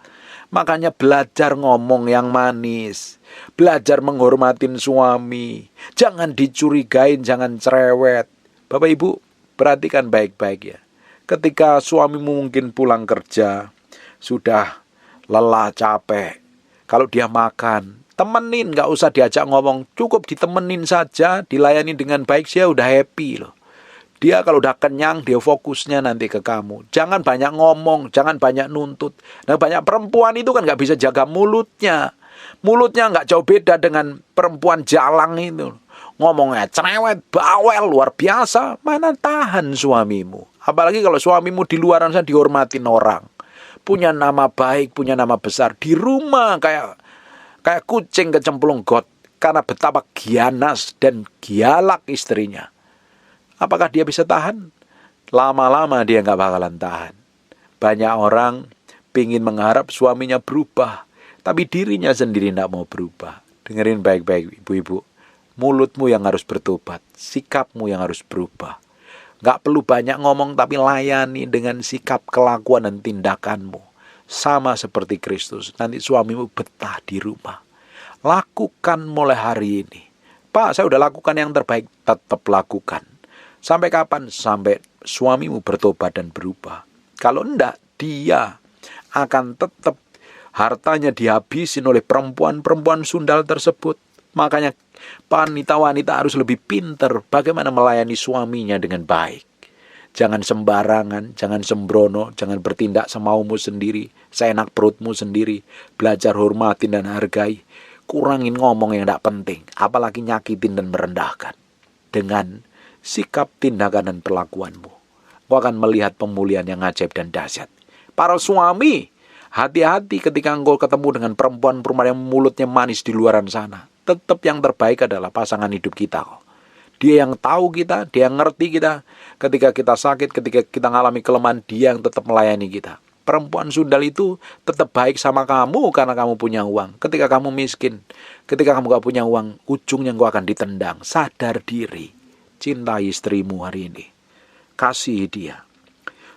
Makanya belajar ngomong yang manis. Belajar menghormatin suami. Jangan dicurigain, jangan cerewet. Bapak Ibu, perhatikan baik-baik ya. Ketika suamimu mungkin pulang kerja, sudah lelah, capek. Kalau dia makan, temenin, gak usah diajak ngomong. Cukup ditemenin saja, dilayani dengan baik, dia udah happy loh. Dia kalau udah kenyang, dia fokusnya nanti ke kamu. Jangan banyak ngomong, jangan banyak nuntut. Nah banyak perempuan itu kan gak bisa jaga mulutnya. Mulutnya gak jauh beda dengan perempuan jalang itu. Ngomongnya cerewet, bawel, luar biasa. Mana tahan suamimu. Apalagi kalau suamimu di luar sana dihormatin orang. Punya nama baik, punya nama besar. Di rumah kayak kucing kecemplung got. Karena betapa gianas dan gialak istrinya. Apakah dia bisa tahan? Lama-lama dia nggak bakalan tahan. Banyak orang pingin mengharap suaminya berubah. Tapi dirinya sendiri nggak mau berubah. Dengerin baik-baik ibu-ibu. Mulutmu yang harus bertobat. Sikapmu yang harus berubah. Nggak perlu banyak ngomong tapi layani dengan sikap, kelakuan, dan tindakanmu. Sama seperti Kristus. Nanti suamimu betah di rumah. Lakukan mulai hari ini. Pak, saya udah lakukan yang terbaik. Tetap lakukan. Sampai kapan? Sampai suamimu bertobat dan berubah. Kalau enggak, dia akan tetap hartanya dihabisin oleh perempuan-perempuan sundal tersebut. Makanya wanita-wanita harus lebih pintar bagaimana melayani suaminya dengan baik. Jangan sembarangan, jangan sembrono, jangan bertindak semaumu sendiri, seenak perutmu sendiri. Belajar hormatin dan hargai. Kurangin ngomong yang tidak penting, apalagi nyakitin dan merendahkan. Dengan sikap, tindakan, dan perlakuanmu, kau akan melihat pemulihan yang ajaib dan dahsyat. Para suami, hati-hati ketika engkau ketemu dengan perempuan-perempuan yang mulutnya manis di luaran sana. Tetap yang terbaik adalah pasangan hidup kita kok. Dia yang tahu kita, dia yang ngerti kita. Ketika kita sakit, ketika kita mengalami kelemahan, dia yang tetap melayani kita. Perempuan sundal itu tetap baik sama kamu karena kamu punya uang. Ketika kamu miskin, ketika kamu gak punya uang, ujungnya engkau akan ditendang. Sadar diri, cintai istrimu hari ini. Kasihi dia.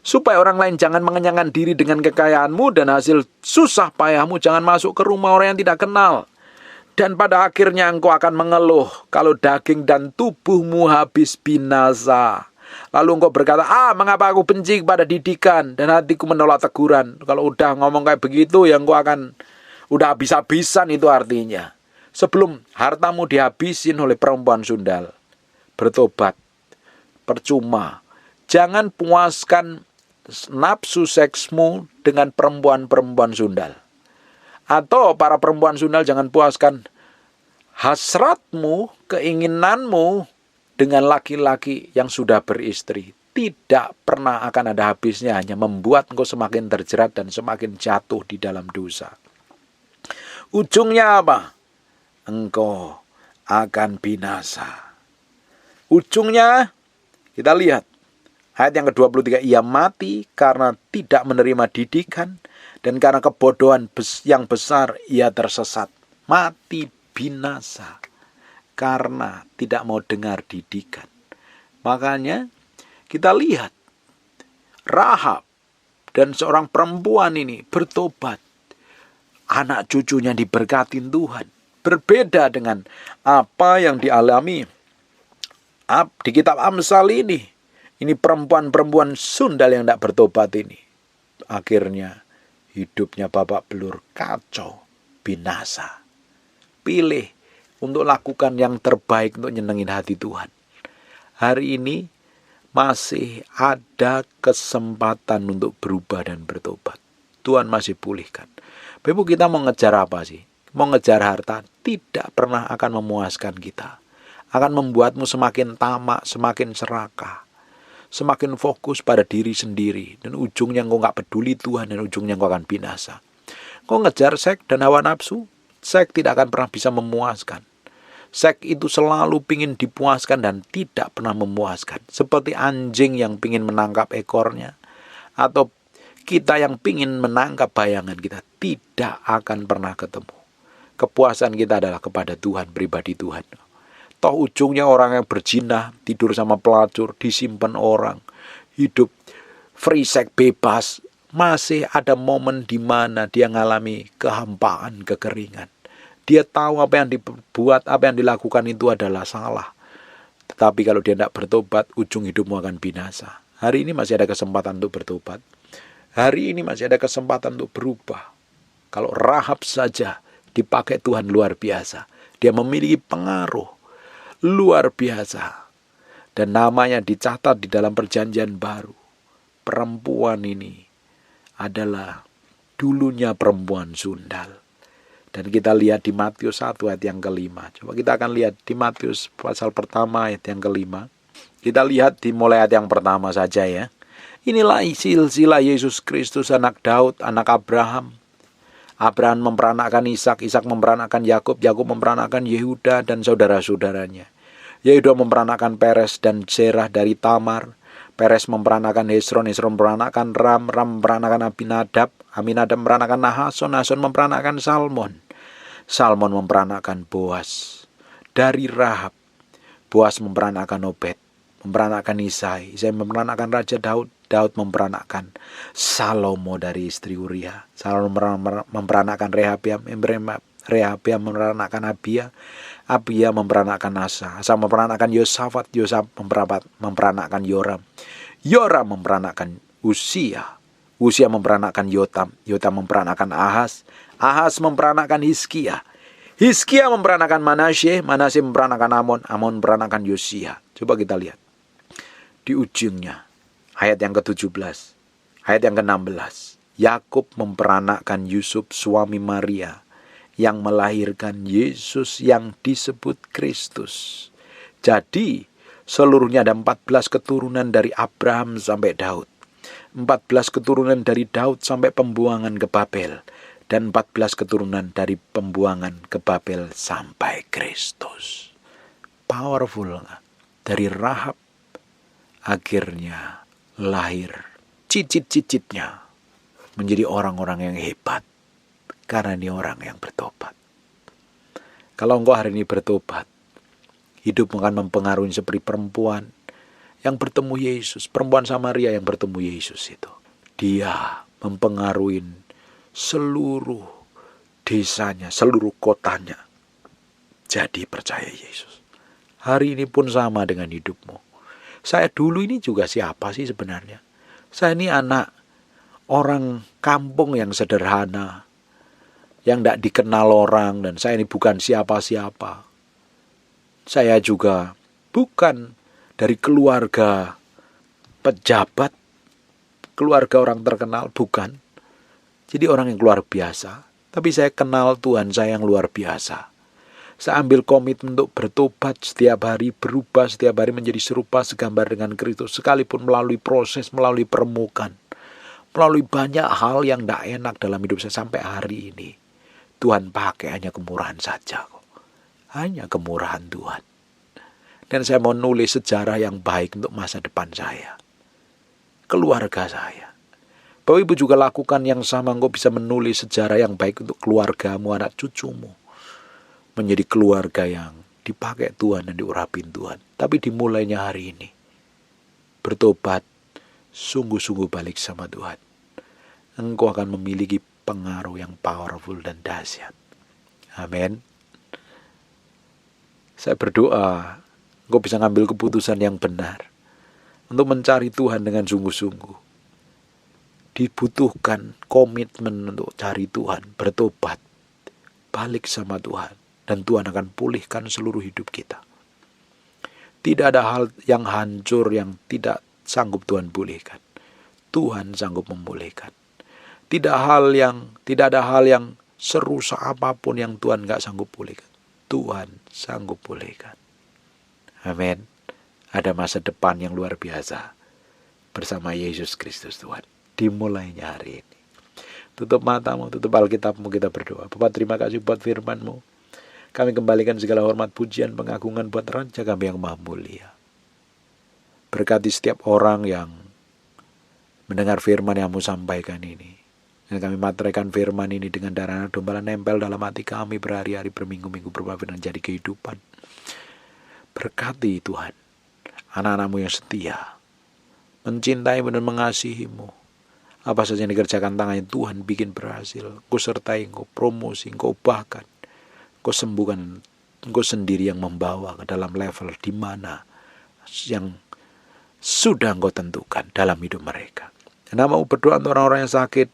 Supaya orang lain jangan mengenyangkan diri dengan kekayaanmu dan hasil susah payahmu. Jangan masuk ke rumah orang yang tidak kenal. Dan pada akhirnya engkau akan mengeluh kalau daging dan tubuhmu habis binasa. Lalu engkau berkata, mengapa aku benci kepada didikan dan hatiku menolak teguran. Kalau udah ngomong kayak begitu, ya engkau akan udah habis-habisan itu artinya. Sebelum hartamu dihabisin oleh perempuan sundal, bertobat, percuma. Jangan puaskan nafsu seksmu dengan perempuan-perempuan sundal. Atau para perempuan sundal jangan puaskan hasratmu, keinginanmu dengan laki-laki yang sudah beristri. Tidak pernah akan ada habisnya, hanya membuat engkau semakin terjerat dan semakin jatuh di dalam dosa. Ujungnya apa? Engkau akan binasa. Ujungnya kita lihat ayat yang ke-23, ia mati karena tidak menerima didikan dan karena kebodohan yang besar ia tersesat. Mati binasa karena tidak mau dengar didikan. Makanya kita lihat Rahab dan seorang perempuan ini bertobat. Anak cucunya diberkatin Tuhan. Berbeda dengan apa yang dialami di kitab Amsal ini. Ini perempuan-perempuan sundal yang tidak bertobat ini. Akhirnya hidupnya babak belur, kacau, binasa. Pilih untuk lakukan yang terbaik untuk nyenengin hati Tuhan. Hari ini masih ada kesempatan untuk berubah dan bertobat. Tuhan masih pulihkan. Bapak kita mau ngejar apa sih? Mau ngejar harta tidak pernah akan memuaskan kita. Akan membuatmu semakin tamak, semakin serakah. Semakin fokus pada diri sendiri. Dan ujungnya engkau gak peduli Tuhan dan ujungnya engkau akan binasa. Engkau ngejar seks dan hawa nafsu, seks tidak akan pernah bisa memuaskan. Seks itu selalu pingin dipuaskan dan tidak pernah memuaskan. Seperti anjing yang pingin menangkap ekornya. Atau kita yang pingin menangkap bayangan kita. Tidak akan pernah ketemu. Kepuasan kita adalah kepada Tuhan, pribadi Tuhan. Toh ujungnya orang yang berzina, tidur sama pelacur, disimpan orang, hidup free sex bebas. Masih ada momen di mana dia mengalami kehampaan, kekeringan. Dia tahu apa yang dibuat, apa yang dilakukan itu adalah salah. Tetapi kalau dia tidak bertobat, ujung hidupmu akan binasa. Hari ini masih ada kesempatan untuk bertobat. Hari ini masih ada kesempatan untuk berubah. Kalau Rahab saja dipakai Tuhan luar biasa. Dia memiliki pengaruh luar biasa. Dan namanya dicatat di dalam perjanjian baru. Perempuan ini adalah dulunya perempuan sundal. Dan kita lihat di Matius 1 ayat yang kelima. Coba kita akan lihat di Matius pasal pertama ayat yang kelima. Kita lihat dimulai ayat yang pertama saja ya. Inilah silsilah Yesus Kristus, anak Daud, anak Abraham. Abraham memperanakkan Ishak, Ishak memperanakkan Yakub, Yakub memperanakkan Yehuda dan saudara-saudaranya. Yehuda memperanakkan Peres dan Zerah dari Tamar. Peres memperanakkan Hesron, Hesron memperanakkan Ram, Ram memperanakkan Aminadab, Aminadab memperanakkan Nahason, Nahason memperanakkan Salmon, Salmon memperanakkan Boas. Dari Rahab, Boas memperanakkan Obed, memperanakkan Isai, Isai memperanakkan Raja Daud, Daud memperanakkan Salomo dari istri Uria, Salomo memperanakkan Rehabiam, Rehabia memperanakkan Abia, Abia memperanakkan Asa, Asa memperanakkan Yosafat, Yosafat memperanakkan Yoram, Yoram memperanakkan Usia, Usia memperanakkan Yotam, Yotam memperanakkan Ahaz, Ahaz memperanakkan Hizkia, Hizkia memperanakkan Manasye, Manasye memperanakkan Amon, Amon memperanakkan Yosia. Coba kita lihat di ujungnya ayat yang ke-17, ayat yang ke-16. Yakub memperanakkan Yusuf suami Maria yang melahirkan Yesus yang disebut Kristus. Jadi seluruhnya ada 14 keturunan dari Abraham sampai Daud, 14 keturunan dari Daud sampai pembuangan ke Babel, dan 14 keturunan dari pembuangan ke Babel sampai Kristus. Powerful. Dari Rahab akhirnya lahir cicit-cicitnya menjadi orang-orang yang hebat, karena ini orang yang bertobat. Kalau engkau hari ini bertobat, hidup akan mempengaruhi seperti perempuan yang bertemu Yesus, perempuan Samaria yang bertemu Yesus itu. Dia mempengaruhi seluruh desanya, seluruh kotanya jadi percaya Yesus. Hari ini pun sama dengan hidupmu. Saya dulu ini juga siapa sih sebenarnya? Saya ini anak orang kampung yang sederhana, yang tidak dikenal orang, dan saya ini bukan siapa-siapa. Saya juga bukan dari keluarga pejabat, keluarga orang terkenal, bukan. Jadi orang yang luar biasa, tapi saya kenal Tuhan saya yang luar biasa. Saya ambil komitmen untuk bertobat setiap hari, berubah setiap hari menjadi serupa segambar dengan Kristus, sekalipun melalui proses, melalui permukaan, melalui banyak hal yang tidak enak dalam hidup saya sampai hari ini. Tuhan pakai hanya kemurahan saja kok. Hanya kemurahan Tuhan. Dan saya mau nulis sejarah yang baik untuk masa depan saya, keluarga saya. Bapak Ibu juga lakukan yang sama. Engkau bisa menulis sejarah yang baik untuk keluargamu, anak cucumu, menjadi keluarga yang dipakai Tuhan dan diurapin Tuhan. Tapi dimulainya hari ini, bertobat, sungguh-sungguh balik sama Tuhan. Engkau akan memiliki pengaruh yang powerful dan dahsyat. Amin. Saya berdoa engkau bisa ngambil keputusan yang benar untuk mencari Tuhan dengan sungguh-sungguh. Dibutuhkan komitmen untuk cari Tuhan, bertobat, balik sama Tuhan, dan Tuhan akan pulihkan seluruh hidup kita. Tidak ada hal yang hancur yang tidak sanggup Tuhan pulihkan. Tuhan sanggup memulihkan. Tidak ada hal yang serusak apapun yang Tuhan gak sanggup pulihkan. Tuhan sanggup pulihkan. Amin. Ada masa depan yang luar biasa bersama Yesus Kristus Tuhan. Dimulainya hari ini. Tutup matamu, tutup Alkitabmu, kita berdoa. Bapa, terima kasih buat firman-Mu. Kami kembalikan segala hormat, pujian, pengagungan buat Raja kami yang maha mulia. Berkati setiap orang yang mendengar firman yang Mu sampaikan ini. Dan kami materaikan firman ini dengan darah domba nempel dalam hati kami berhari-hari, berminggu-minggu, berbagai dan jadi kehidupan. Berkati Tuhan, anak-anak-Mu yang setia, mencintai-Mu dan mengasihi-Mu. Apa saja yang dikerjakan tangannya Tuhan bikin berhasil. Engkau sertai, Engkau promosi, Engkau ubahkan, Engkau sembuhkan. Engkau sendiri yang membawa ke dalam level di mana yang sudah Engkau tentukan dalam hidup mereka. Dan mau berdoa untuk orang-orang yang sakit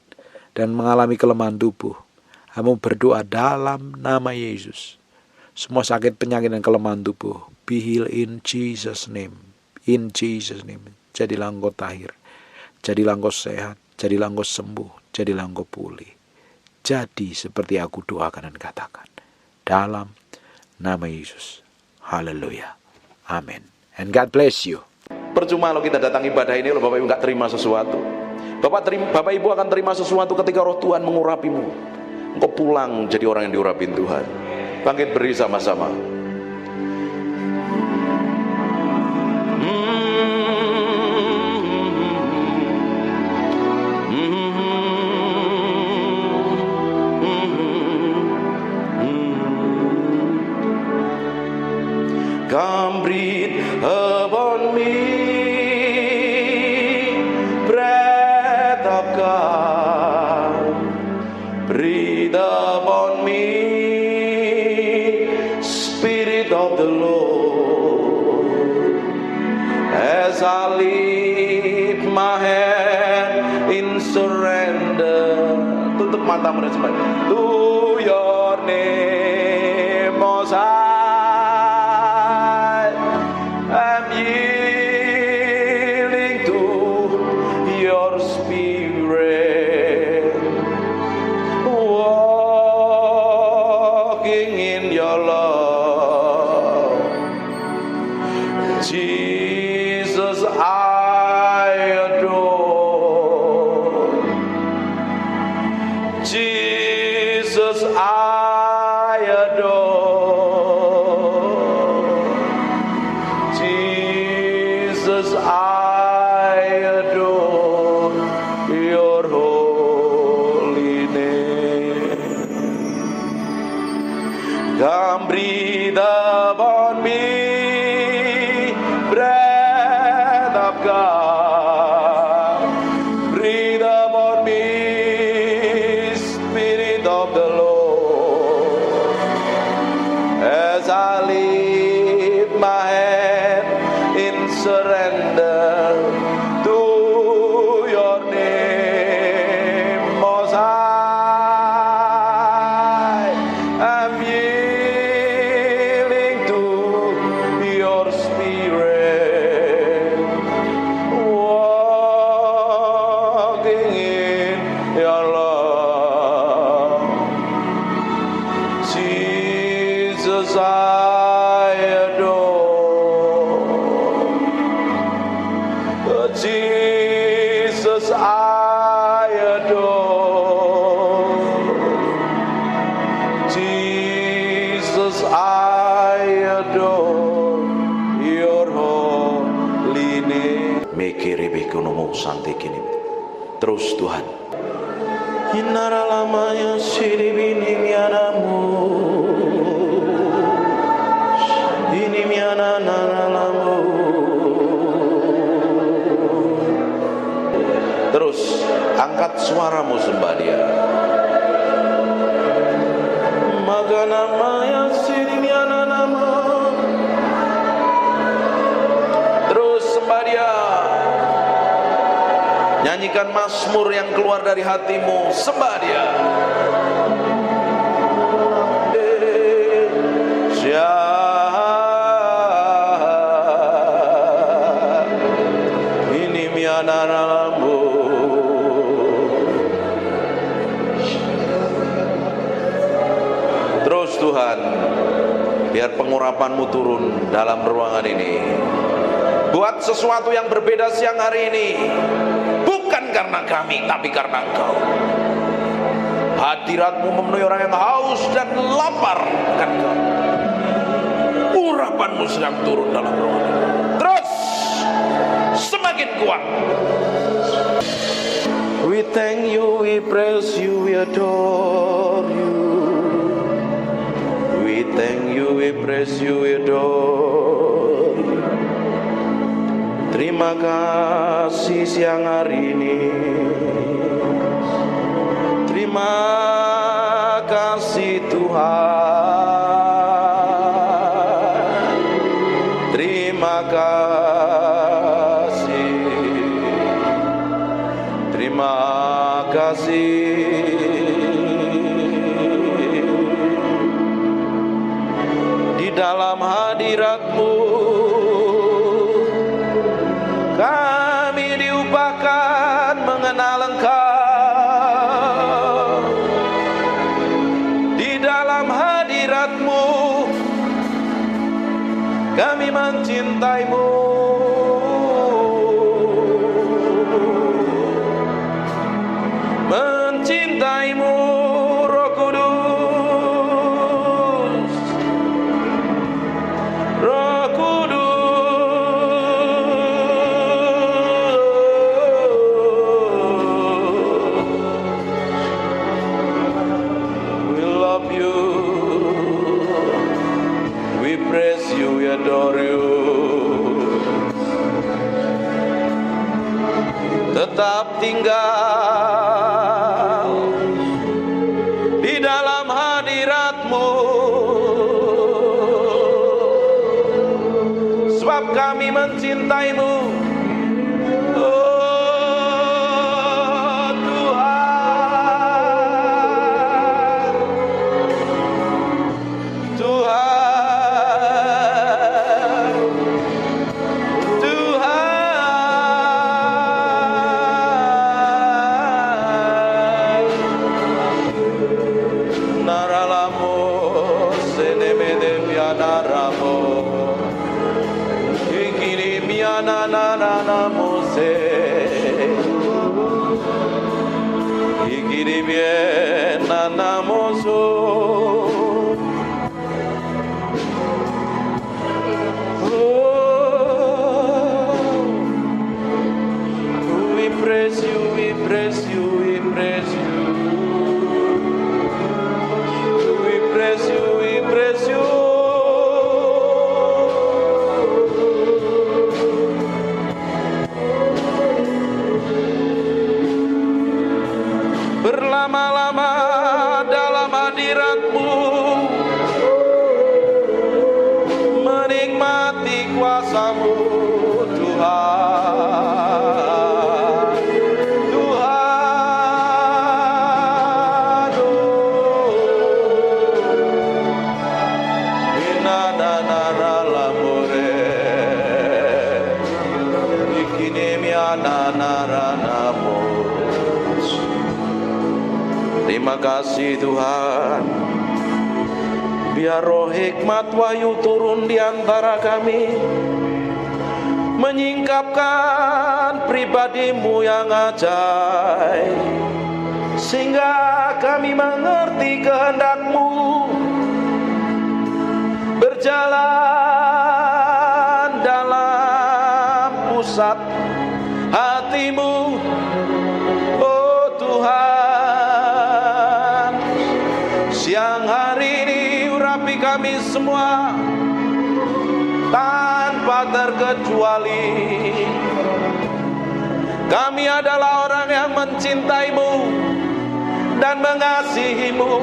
dan mengalami kelemahan tubuh. Kamu berdoa dalam nama Yesus. Semua sakit, penyakit, dan kelemahan tubuh, be healed in Jesus' name. In Jesus' name. Jadilah engkau tahir. Jadilah engkau sehat. Jadilah engkau sembuh. Jadilah engkau pulih. Jadi seperti aku doakan dan katakan. Dalam nama Yesus. Haleluya. Amin. And God bless you. Percuma kalau kita datang ibadah ini, kalau Bapak Ibu gak terima sesuatu. Bapak Ibu akan terima sesuatu ketika roh Tuhan mengurapimu. Engkau pulang jadi orang yang diurapin Tuhan. Bangkit berdiri sama-sama. Come breathe upon me, breath of God, breathe upon me. in surrender. Tutup matamu dan sembah. To your name, Most High, I'm yielding to your spirit, walking in your love. Jesus, I adore. Jesus, I adore. Jesus, I adore your holy name. Come breathe upon me, breath of God. Breathe upon me, Spirit of the Lord. As I lift my hand in surrender to your name, Most High, I'm yielding to your spirit, walking in your love. Jesus, I adore. Jesus, I adore. Jesus, I adore your holy name. Mekirebekunomo santikini. Terus Tuhan. Inara lamanya siribini mianamu. Ini miana nalamu. Terus angkat suaramu sembah Dia. Maka namanya sirimiana nama. Terus sembah Dia. Nyanyikan mazmur yang keluar dari hatimu, sembah Dia. Ini mianaramu. Terus Tuhan, biar pengurapan-Mu turun dalam ruangan ini. Buat sesuatu yang berbeda siang hari ini. Bukan karena kami, tapi karena Engkau. Hadirat-Mu memenuhi orang yang haus dan lapar akan Engkau. Urapan-Mu sedang turun dalam ruangan ini. Terus semakin kuat. We thank you, we praise you, we adore you. We thank you, we praise you, we adore you. Terima kasih siang hari ini. Terima kasih Tuhan. Terima kasih. Terima kasih. Di dalam hadirat-Mu kami diupahkan mengenal Engkau. Di dalam hadirat-Mu kami mencintai-Mu. Mencintai-Mu, Roh Kudus. Roh Kudus. We love you. We praise you, we adore you. Tetap tinggal di dalam hadirat-Mu, sebab kami mencintai-Mu. Oh, se ikiri bien anamoso. We praise you, we praise you, we praise you. We praise you, we praise you. Berlama-lama dalam hadirat-Mu, menikmati kuasa-Mu, Tuhan. Tuhan, inanana lamore, ikinemiananaranamu. Terima kasih Tuhan. Biar roh hikmat wahyu turun di antara kami, menyingkapkan pribadi-Mu yang ajaib, sehingga kami mengerti kehendak-Mu, berjalan dalam pusat hati-Mu, oh Tuhan. Siang hari ini urapi kami semua tanpa terkecuali. Kami adalah orang yang mencintai-Mu dan mengasihi-Mu.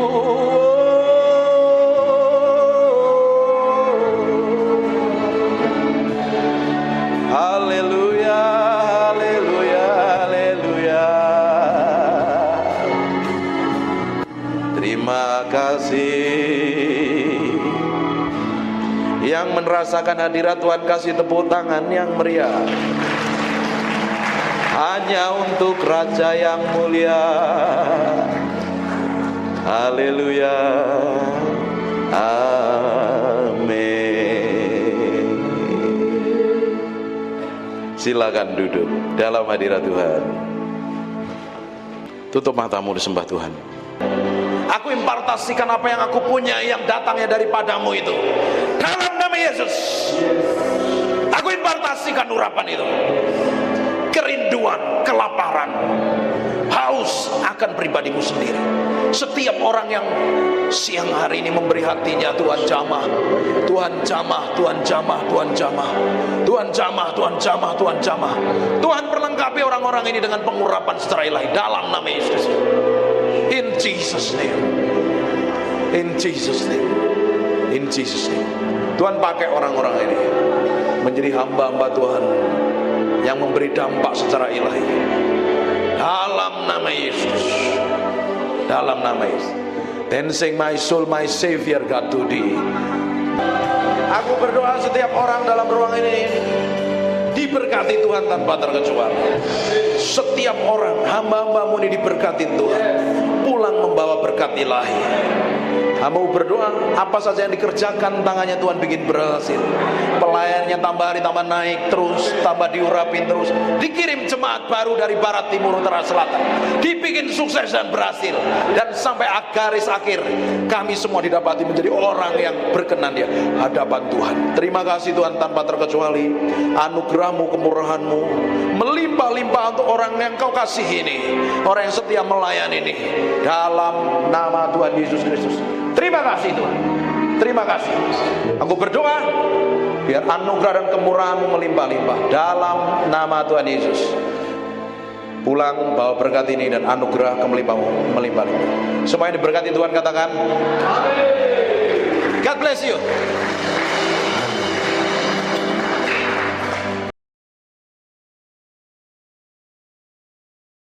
Haleluya, haleluya, haleluya. Terima kasih. Yang merasakan hadirat Tuhan kasih tepuk tangan yang meriah. Hanya untuk Raja yang mulia. Haleluya. Amin. Silakan duduk dalam hadirat Tuhan. Tutup matamu, disembah Tuhan. Aku impartasikan apa yang aku punya yang datangnya daripadamu itu. Dalam nama Yesus. Aku impartasikan urapan itu. Kerinduan, kelaparan, haus akan pribadimu sendiri. Setiap orang yang siang hari ini memberi hatinya, Tuhan jamah, Tuhan jamah, Tuhan jamah, Tuhan jamah, Tuhan jamah, Tuhan jamah, Tuhan jamah. Tuhan perlengkapi orang-orang ini dengan pengurapan secara ilahi dalam nama Yesus. In Jesus name. In Jesus name. In Jesus name. Tuhan pakai orang-orang ini menjadi hamba-hamba Tuhan yang memberi dampak secara ilahi. Dalam nama Yesus. Dalam nama Yesus. Then sing my soul, my Savior God to thee. Aku berdoa setiap orang dalam ruang ini diberkati Tuhan tanpa terkecuali. Setiap orang hamba-hamba-Mu ini diberkati Tuhan, pulang membawa berkat ilahi. Hamba berdoa apa saja yang dikerjakan tangannya Tuhan bikin berhasil. Pelayannya tambah hari tambah naik terus, tambah diurapin terus. Dikirim jemaat baru dari barat, timur, utara, selatan. Dibikin sukses dan berhasil. Dan sampai garis akhir kami semua didapati menjadi orang yang berkenan di hadapan Tuhan. Terima kasih Tuhan tanpa terkecuali. Anugerah-Mu, kemurahan-Mu melimpah-limpah untuk orang yang Kau kasih ini, orang yang setia melayani ini. Dalam nama Tuhan Yesus Kristus. Terima kasih Tuhan. Terima kasih. Aku berdoa biar anugerah dan kemurahan-Mu melimpah-limpah dalam nama Tuhan Yesus. Pulang bawa berkat ini dan anugerah kemelimpah-Mu melimpah-limpah. Semua yang diberkati Tuhan katakan amin. God bless you.